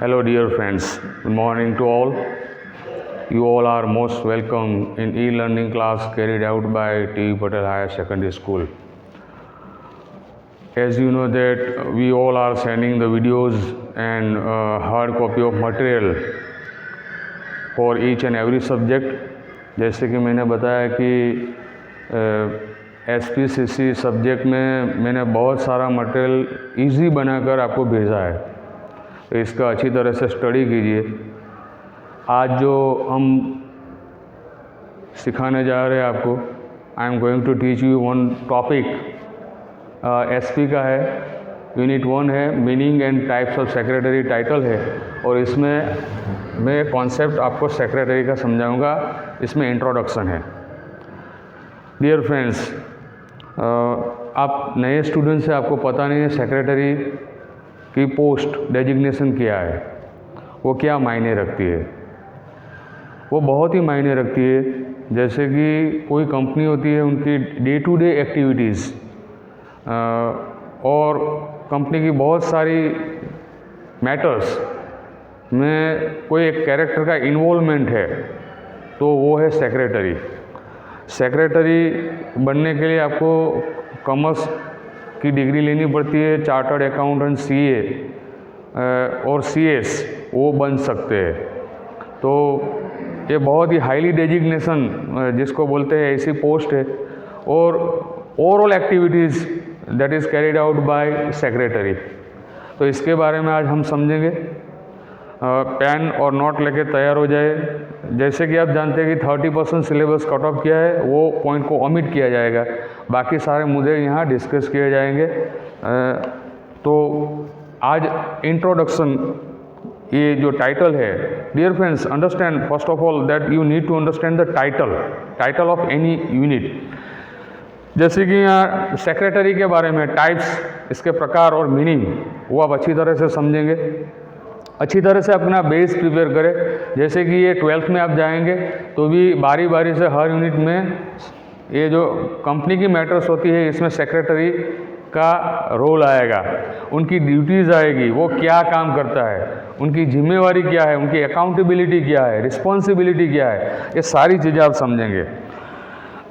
Hello, dear friends. Good morning to all. You all are most welcome in e-learning class carried out by T. Patel Higher Secondary School. As you know that we all are sending the videos and hard copy of material for each and every subject. जैसे कि मैंने बताया कि SPCC subject में मैंने बहुत सारा material easy बनाकर आपको भेजा है, तो इसका अच्छी तरह से स्टडी कीजिए। आज जो हम सिखाने जा रहे हैं आपको, I am going to teach you one topic, SP का है, यूनिट 1 है, meaning and types of secretary title है, और इसमें मैं कॉन्सेप्ट आपको सेक्रेटरी का समझाऊंगा। इसमें इंट्रोडक्शन है। डियर फ्रेंड्स, आप नए स्टूडेंट से आपको पता नहीं है सेक्रेटरी की पोस्ट डेजिग्नेशन क्या है, वो क्या मायने रखती है। वो बहुत ही मायने रखती है। जैसे कि कोई कंपनी होती है, उनकी डे टू डे एक्टिविटीज़ और कंपनी की बहुत सारी मैटर्स में कोई एक कैरेक्टर का इन्वॉल्वमेंट है, तो वो है सेक्रेटरी। सेक्रेटरी बनने के लिए आपको कॉमर्स की डिग्री लेनी पड़ती है। चार्टर्ड अकाउंटेंट CA और CS वो बन सकते हैं। तो ये बहुत ही हाईली डेजिग्नेशन जिसको बोलते हैं ऐसी पोस्ट है, और overall activities that is carried out by secretary. तो इसके बारे में आज हम समझेंगे। पेन और नोट लेके तैयार हो जाए। जैसे कि आप जानते हैं कि 30% सिलेबस कट ऑफ किया है, वो पॉइंट को ओमिट किया जाएगा, बाकी सारे मुद्दे यहाँ डिस्कस किए जाएंगे। तो आज इंट्रोडक्शन, ये जो टाइटल है, dear friends understand first of all that you need to understand the title of any unit. जैसे कि यहाँ सेक्रेटरी के बारे में टाइप्स, इसके प्रकार और मीनिंग, वो आप अच्छी तरह से समझेंगे। अच्छी तरह से अपना बेस प्रिपेयर करें। जैसे कि ये 12th में आप जाएंगे तो भी बारी बारी से हर यूनिट में ये जो कंपनी की मैटर्स होती है, इसमें सेक्रेटरी का रोल आएगा, उनकी ड्यूटीज़ आएगी, वो क्या काम करता है, उनकी जिम्मेवारी क्या है, उनकी अकाउंटेबिलिटी क्या है, रिस्पॉन्सिबिलिटी क्या है, ये सारी चीज़ें आप समझेंगे।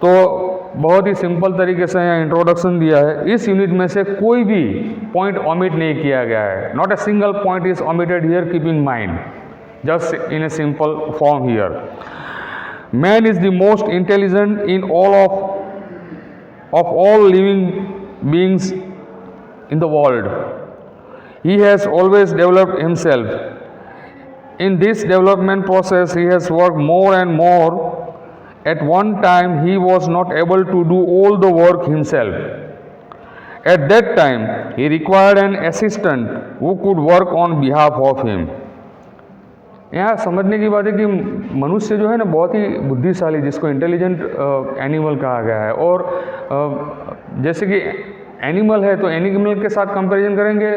तो बहुत ही सिंपल तरीके से यहाँ इंट्रोडक्शन दिया है। इस यूनिट में से कोई भी पॉइंट ओमिट नहीं किया गया है। Not a single point is omitted here, keep in mind, just in a simple form here. Man is the most intelligent in of all living beings in the world. He has always developed himself. In this development process, he has worked more and more. At one time, he was not able to do all the work himself. At that time, he required an assistant who could work on behalf of him. यहाँ समझने की बात है कि मनुष्य जो है ना, बहुत ही बुद्धिशाली, जिसको इंटेलिजेंट एनिमल कहा गया है। और जैसे कि एनिमल है, तो एनिमल के साथ कंपैरिजन करेंगे,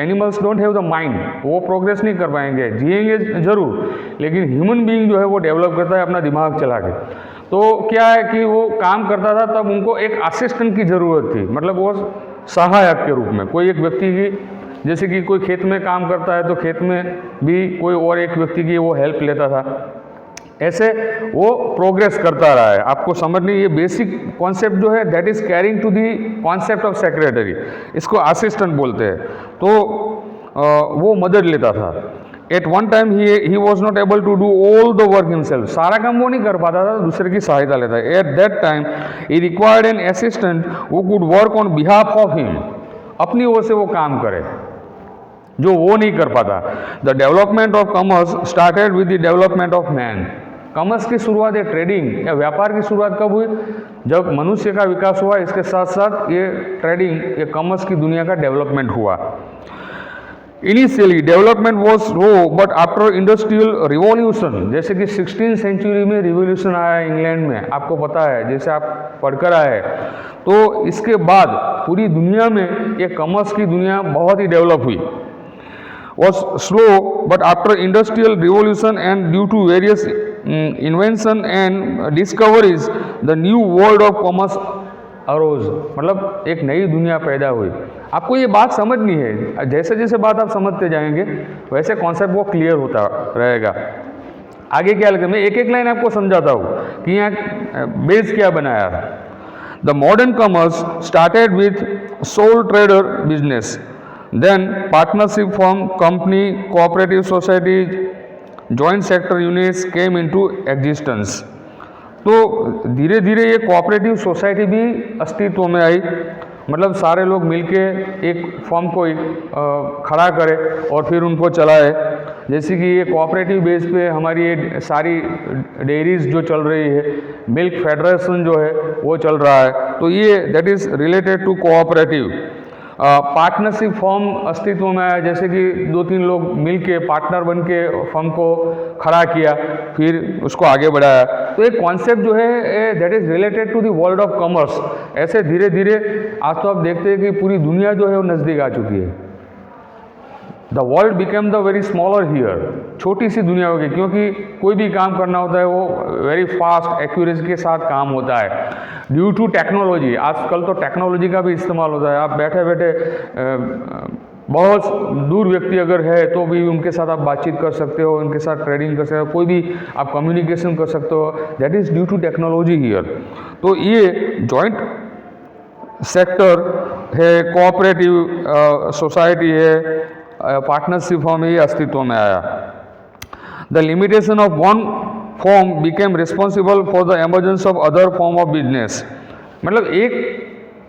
animals don't have the mind, वो प्रोग्रेस नहीं कर पाएंगे, जिएंगे ज़रूर, लेकिन ह्यूमन बीइंग जो है वो डेवलप करता है अपना दिमाग चला के। तो क्या है कि वो काम करता था, तब उनको एक असिस्टेंट की ज़रूरत थी, मतलब वो सहायक के रूप में कोई एक व्यक्ति की, जैसे कि कोई खेत में काम करता है तो खेत में भी कोई और एक व्यक्ति की वो हेल्प लेता था, ऐसे वो प्रोग्रेस करता रहा है। आपको समझनी, ये बेसिक कॉन्सेप्ट जो है that is carrying to the concept of secretary, इसको असिस्टेंट बोलते हैं। तो वो मदद लेता था। At one time he was not able to do all the work himself, सारा काम वो नहीं कर पाता था, दूसरे की सहायता लेता है। At that time he required an assistant who could work on behalf of him, अपनी ओर से वो काम करे जो वो नहीं कर पाता। The development of commerce started with the development of man. Commerce की शुरुआत, या ट्रेडिंग या व्यापार की शुरुआत कब हुई? जब मनुष्य का विकास हुआ, इसके साथ साथ ये ट्रेडिंग, ये कॉमर्स की दुनिया का डेवलपमेंट हुआ। Initially development was slow, but after industrial revolution, जैसे कि 16th सेंचुरी में रिवॉल्यूशन आया इंग्लैंड में, आपको पता है, जैसे आप पढ़कर आए, तो इसके बाद पूरी दुनिया में ये कॉमर्स की दुनिया बहुत ही डेवलप हुई। was slow, but after industrial revolution and due to various invention and discoveries, the new world of commerce arose, मतलब एक नई दुनिया पैदा हुई। आपको ये बात समझनी है, जैसे जैसे बात आप समझते जाएंगे वैसे कॉन्सेप्ट वो क्लियर होता रहेगा। आगे क्या लगता है, मैं एक एक लाइन आपको समझाता हूँ कि यहाँ बेस क्या बनाया है। The modern commerce started with sole trader business, then partnership form, company, cooperative society, joint sector units came into existence. तो धीरे धीरे ये कोऑपरेटिव सोसाइटी भी अस्तित्व में आई, मतलब सारे लोग मिलके एक फर्म को खड़ा करें और फिर उनको चलाए। जैसे कि ये कोऑपरेटिव बेस पे हमारी ये सारी डेयरीज जो चल रही है, मिल्क फेडरेशन जो है वो चल रहा है, तो ये that is related to cooperative. Partnership form अस्तित्व में आया, जैसे कि 2-3 लोग मिलके पार्टनर बन के फर्म को खड़ा किया, फिर उसको आगे बढ़ाया। तो एक कॉन्सेप्ट जो है that is related to the world of commerce. ऐसे धीरे धीरे आज तो आप देखते हैं कि पूरी दुनिया जो है वो नज़दीक आ चुकी है। The world became the very smaller here, छोटी सी दुनिया होगी, क्योंकि कोई भी काम करना होता है वो वेरी फास्ट एक्यूरेसी के साथ काम होता है ड्यू टू टेक्नोलॉजी। आजकल तो टेक्नोलॉजी का भी इस्तेमाल होता है। आप बैठे बैठे बहुत दूर व्यक्ति अगर है तो भी उनके साथ आप बातचीत कर सकते हो, उनके साथ ट्रेडिंग कर सकते हो, कोई भी आप कम्युनिकेशन कर सकते हो, that is due to technology here. तो ये जॉइंट सेक्टर है, कोऑपरेटिव सोसाइटी है, पार्टनरशिप फॉर्म ये अस्तित्व में आया। The limitation of one form became responsible for the emergence of other form of business, मतलब एक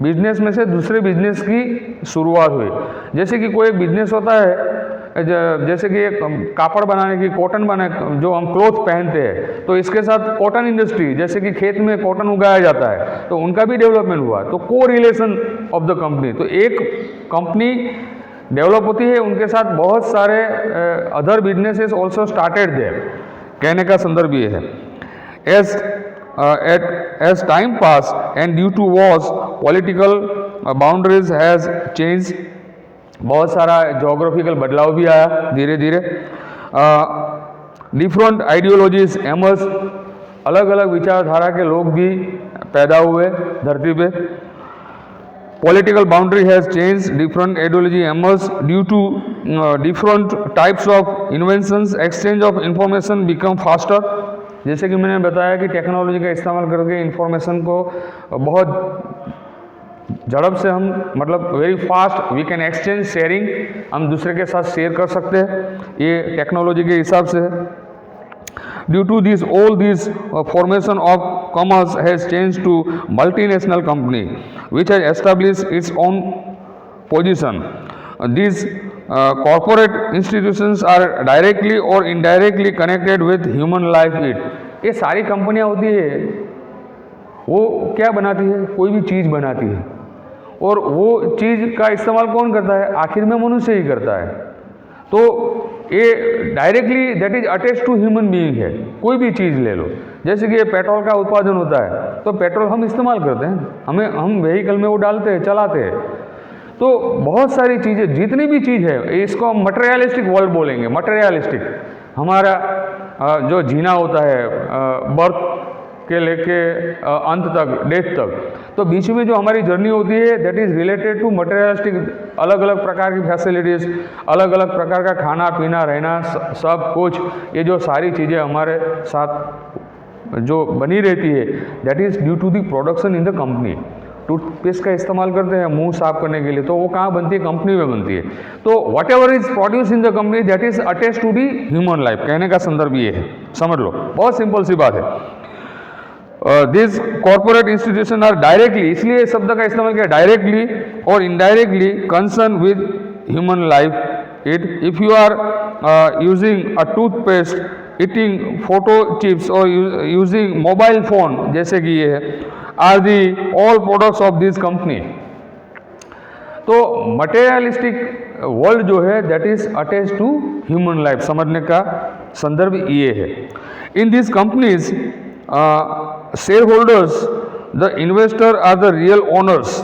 बिजनेस में से दूसरे बिजनेस की शुरुआत हुई। जैसे कि कोई एक बिजनेस होता है, जैसे कि एक कापड़ बनाने की, कॉटन बनाने, जो हम क्लोथ पहनते हैं, तो इसके साथ कॉटन इंडस्ट्री, जैसे कि खेत में कॉटन उगाया जाता है, तो उनका भी डेवलपमेंट हुआ। तो को रिलेशन ऑफ द कंपनी, तो एक कंपनी डेवलप होती है, उनके साथ बहुत सारे other businesses also started there, कहने का संदर्भ ये है। As time pass and due to wars political boundaries has change, बहुत सारा जोग्राफिकल बदलाव भी आया धीरे धीरे। डिफरेंट आइडियोलॉजीज एमर्ज, अलग अलग विचारधारा के लोग भी पैदा हुए धरती पे। Political boundary has changed, different ideology emerged due to different types of inventions, exchange of information become faster। जैसे कि मैंने बताया कि टेक्नोलॉजी का इस्तेमाल करके इंफॉर्मेशन को बहुत झड़प से हम, मतलब very fast we can exchange, sharing, हम दूसरे के साथ शेयर कर सकते हैं, ये टेक्नोलॉजी के हिसाब से है। Due to this, all these formation of commerce has changed to multinational company, which has established its own position. These corporate institutions are directly or indirectly connected with human life. ये सारी कंपनियां होती है, वो क्या बनाती है, कोई भी चीज़ बनाती है, और वो चीज़ का इस्तेमाल कौन करता है, आखिर में मनुष्य ही करता है। तो ये directly that is attach to human being है। कोई भी चीज़ ले लो, जैसे कि ये पेट्रोल का उत्पादन होता है, तो पेट्रोल हम इस्तेमाल करते हैं, हम व्हीकल में वो डालते हैं, चलाते हैं। तो बहुत सारी चीज़ें, जितनी भी चीज़ है, इसको हम मटेरियलिस्टिक वर्ल्ड बोलेंगे। मटेरियलिस्टिक हमारा जो जीना होता है, बर्थ के लेके अंत तक, डेथ तक, तो बीच में जो हमारी जर्नी होती है that is related to materialistic. अलग अलग प्रकार की फैसिलिटीज़, अलग अलग प्रकार का खाना पीना, रहना, सब कुछ, ये जो सारी चीज़ें हमारे साथ जो बनी रहती है that is due to the production in the company. Toothpaste का इस्तेमाल करते हैं मुंह साफ करने के लिए, तो वो कहाँ बनती है, कंपनी में बनती है। तो whatever is produce in the company that is attach to the human life, कहने का संदर्भ ये है, समझ लो, बहुत सिंपल सी बात है। This corporate institution are directly, इसलिए इस शब्द का इस्तेमाल किया, डायरेक्टली और indirectly concern with human life. If you are using a toothpaste, eating potato chips और यूजिंग मोबाइल फोन, जैसे कि ये है, are the all products of this company. तो मटेरियलिस्टिक वर्ल्ड जो है that is attach to human life, समझने का संदर्भ ये है। In this companies share holders, the investor are the real owners.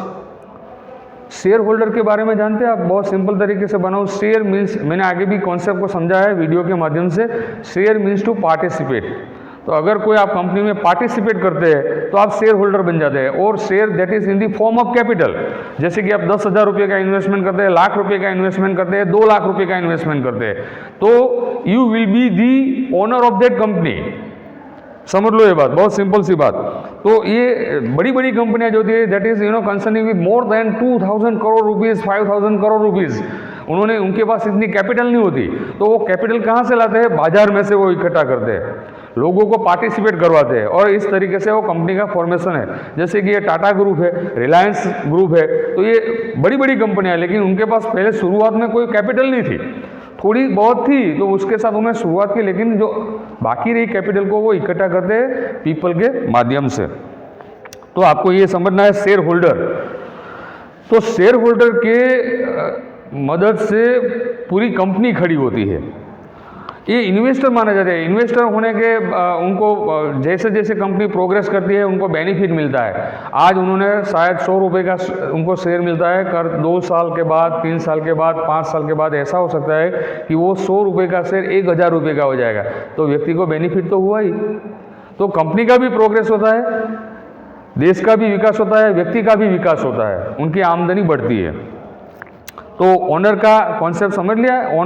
Share holder के बारे में जानते हैं आप, बहुत सिंपल तरीके से बनाओ। शेयर मीन्स, मैंने आगे भी कॉन्सेप्ट को समझा है वीडियो के माध्यम से, शेयर मीन्स टू पार्टिसिपेट। तो अगर कोई आप कंपनी में पार्टिसिपेट करते हैं तो आप शेयर होल्डर बन जाते हैं, और share that is in the form of capital. जैसे कि आप 10,000 रुपये का इन्वेस्टमेंट करते हैं, लाख रुपये का इन्वेस्टमेंट करते हैं, 2 लाख रुपये का इन्वेस्टमेंट करते हैं, तो you will be the owner of that company. समझ लो ये बात, बहुत सिंपल सी बात। तो ये बड़ी बड़ी कंपनियां जो होती है that is concerning with more than 2,000 crore rupees, 5,000 crore rupees, उनके पास इतनी कैपिटल नहीं होती, तो वो कैपिटल कहाँ से लाते हैं? बाजार में से वो इकट्ठा करते हैं, लोगों को पार्टिसिपेट करवाते हैं, और इस तरीके से वो कंपनी का फॉर्मेशन है। जैसे कि ये टाटा ग्रुप है, रिलायंस ग्रुप है, तो ये बड़ी बड़ी कंपनियां हैं, लेकिन उनके पास पहले शुरुआत में कोई कैपिटल नहीं थी, थोड़ी बहुत थी, तो उसके साथ उन्होंने शुरुआत की, लेकिन जो बाकी रही कैपिटल को वो इकट्ठा करते हैं पीपल के माध्यम से। तो आपको ये समझना है शेयर होल्डर। तो शेयर होल्डर के मदद से पूरी कंपनी खड़ी होती है। ये इन्वेस्टर माने जाते हैं। इन्वेस्टर होने के उनको जैसे जैसे कंपनी प्रोग्रेस करती है उनको बेनिफिट मिलता है। आज उन्होंने शायद 100 रुपये का उनको शेयर मिलता है, कर 2 साल के बाद, 3 साल के बाद, 5 साल के बाद ऐसा हो सकता है कि वो 100 रुपये का शेयर 1,000 रुपये का हो जाएगा, तो व्यक्ति को बेनिफिट तो हुआ ही। तो कंपनी का भी प्रोग्रेस होता है, देश का भी विकास होता है, व्यक्ति का भी विकास होता है, उनकी आमदनी बढ़ती है। तो ओनर का कॉन्सेप्ट समझ लिया है।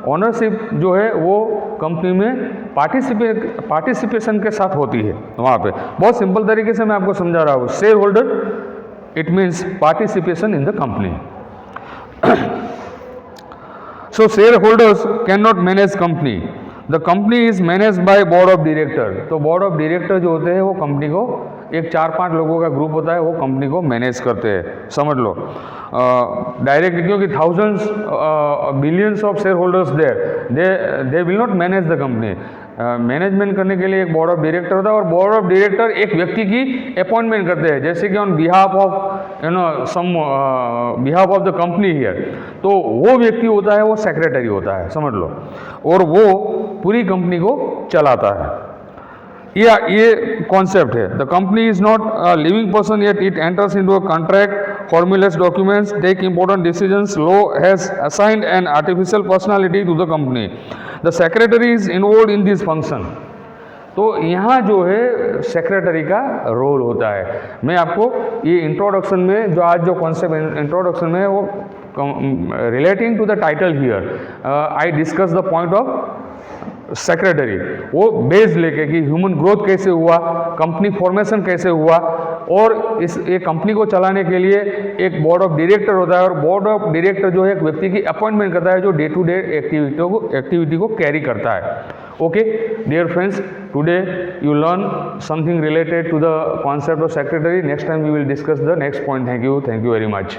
ओनरशिप जो है वो कंपनी में पार्टिसिपेशन के साथ होती है। वहाँ पे बहुत सिंपल तरीके से मैं आपको समझा रहा हूँ। Share holder it means participation in the company. So share holders can not manage company, the company is manage by board of director. तो बोर्ड ऑफ डायरेक्टर जो होते हैं वो कंपनी को, एक 4-5 लोगों का ग्रुप होता है, वो कंपनी को मैनेज करते हैं, समझ लो डायरेक्ट, क्योंकि thousands billions of share holders there, they will not manage the company. Management करने के लिए एक बोर्ड ऑफ डायरेक्टर होता है, और बोर्ड ऑफ डायरेक्टर एक व्यक्ति की अपॉइंटमेंट करते हैं, जैसे कि on behalf of some behalf of the company here, तो वो व्यक्ति होता है, वो सेक्रेटरी होता है, समझ लो, और वो पूरी कंपनी को चलाता है। ये कॉन्सेप्ट है। The company is not a living person yet it enters into a contract, formulates documents, take important decisions. Law has assigned an artificial personality to the company. The secretary is involved in this function. तो यहाँ जो है secretary का role होता है। मैं आपको ये इंट्रोडक्शन में जो आज जो कॉन्सेप्ट इंट्रोडक्शन में है वो relating to the title here I discuss the point of secretary, वो बेस लेके कि ह्यूमन ग्रोथ कैसे हुआ, कंपनी फॉर्मेशन कैसे हुआ, और इस ये कंपनी को चलाने के लिए एक बोर्ड ऑफ डायरेक्टर होता है, और बोर्ड ऑफ डायरेक्टर जो है एक व्यक्ति की अपॉइंटमेंट करता है जो डे टू डे एक्टिविटी को कैरी करता है। Okay dear friends, today you learn something related to the concept of secretary. Next time we will discuss the next point. Thank you very much.